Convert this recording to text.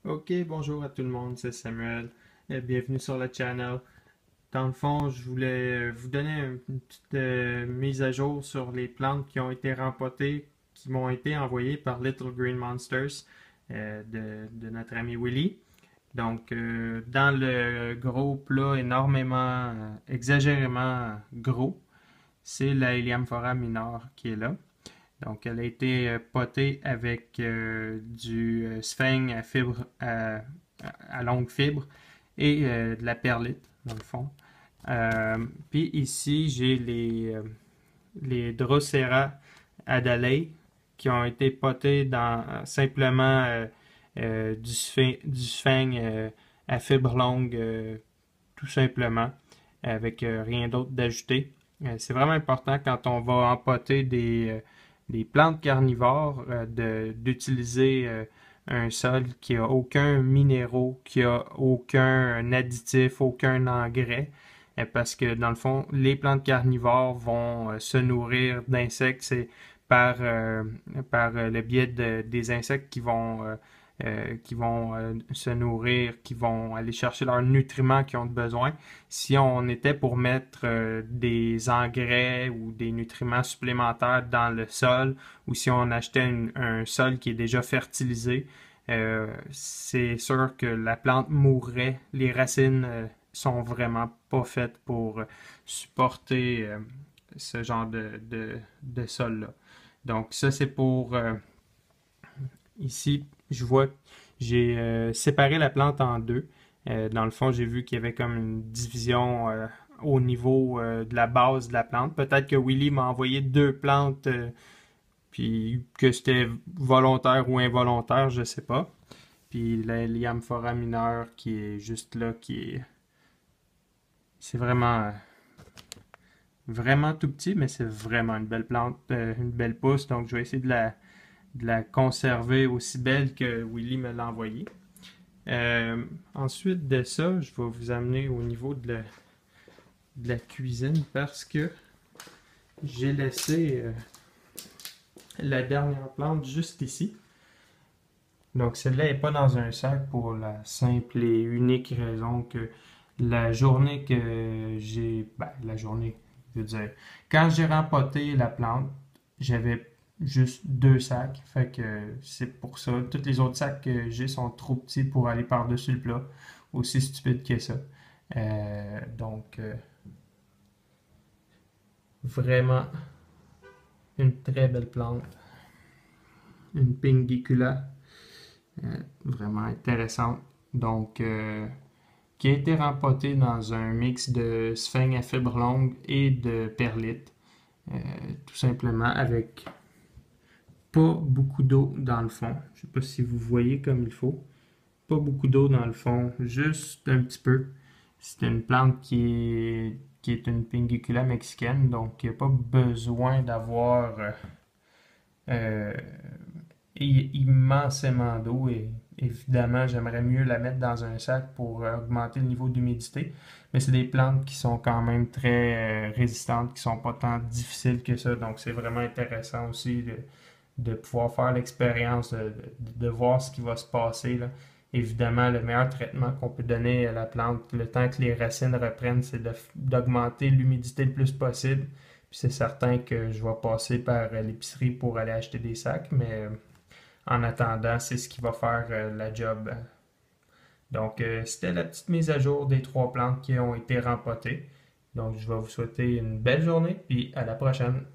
Ok, bonjour à tout le monde, c'est Samuel. Bienvenue sur le channel. Dans le fond, je voulais vous donner une petite mise à jour sur les plantes qui ont été rempotées, qui m'ont été envoyées par Little Green Monsters de notre ami Willy. Donc, dans le gros plat énormément, exagérément gros, c'est la Helianthera minor qui est là. Donc, elle a été potée avec du sphaigne à fibre à longue fibre et de la perlite, dans le fond. Puis ici, j'ai les Drosera adalae qui ont été potés dans simplement du sphaigne à fibre longue, tout simplement, avec rien d'autre d'ajouté. C'est vraiment important quand on va empoter des plantes carnivores d'utiliser un sol qui a aucun minéraux, qui a aucun additif, aucun engrais, parce que dans le fond, les plantes carnivores vont se nourrir d'insectes. C'est par le biais des insectes qui vont se nourrir, qui vont aller chercher leurs nutriments qu'ils ont besoin. Si on était pour mettre des engrais ou des nutriments supplémentaires dans le sol, ou si on achetait un sol qui est déjà fertilisé, c'est sûr que la plante mourrait. Les racines sont vraiment pas faites pour supporter ce genre de sol-là. Donc ça, c'est pour ici, je vois que j'ai séparé la plante en deux. Dans le fond, j'ai vu qu'il y avait comme une division au niveau de la base de la plante. Peut-être que Willy m'a envoyé deux plantes, puis que c'était volontaire ou involontaire, je sais pas. Puis la Liamphora mineure qui est juste là, c'est vraiment tout petit, mais c'est vraiment une belle plante, une belle pousse. Donc je vais essayer de la conserver aussi belle que Willy me l'a envoyée. Ensuite de ça, je vais vous amener au niveau de la cuisine parce que j'ai laissé la dernière plante juste ici. Donc celle-là n'est pas dans un sac pour la simple et unique raison que la journée que la journée, je veux dire, quand j'ai rempoté la plante, j'avais juste deux sacs. Fait que c'est pour ça. Tous les autres sacs que j'ai sont trop petits pour aller par-dessus le plat. Aussi stupide que ça. Donc, vraiment une très belle plante. Une Pingicula. Vraiment intéressante. Donc, qui a été rempotée dans un mix de sphaigne à fibre longue et de perlite. Euh, Tout simplement avec pas beaucoup d'eau dans le fond. Je sais pas si vous voyez comme il faut. Pas beaucoup d'eau dans le fond, juste un petit peu. C'est une plante qui est une Pingicula mexicaine, donc il n'y a pas besoin d'avoir euh, immensément d'eau. Et évidemment, j'aimerais mieux la mettre dans un sac pour augmenter le niveau d'humidité. Mais c'est des plantes qui sont quand même très résistantes, qui sont pas tant difficiles que ça. Donc c'est vraiment intéressant aussi de pouvoir faire l'expérience, de voir ce qui va se passer, là. Évidemment, le meilleur traitement qu'on peut donner à la plante, le temps que les racines reprennent, c'est d'augmenter l'humidité le plus possible. Puis c'est certain que je vais passer par l'épicerie pour aller acheter des sacs, mais en attendant, c'est ce qui va faire la job. Donc, c'était la petite mise à jour des trois plantes qui ont été rempotées. Donc, je vais vous souhaiter une belle journée, puis à la prochaine.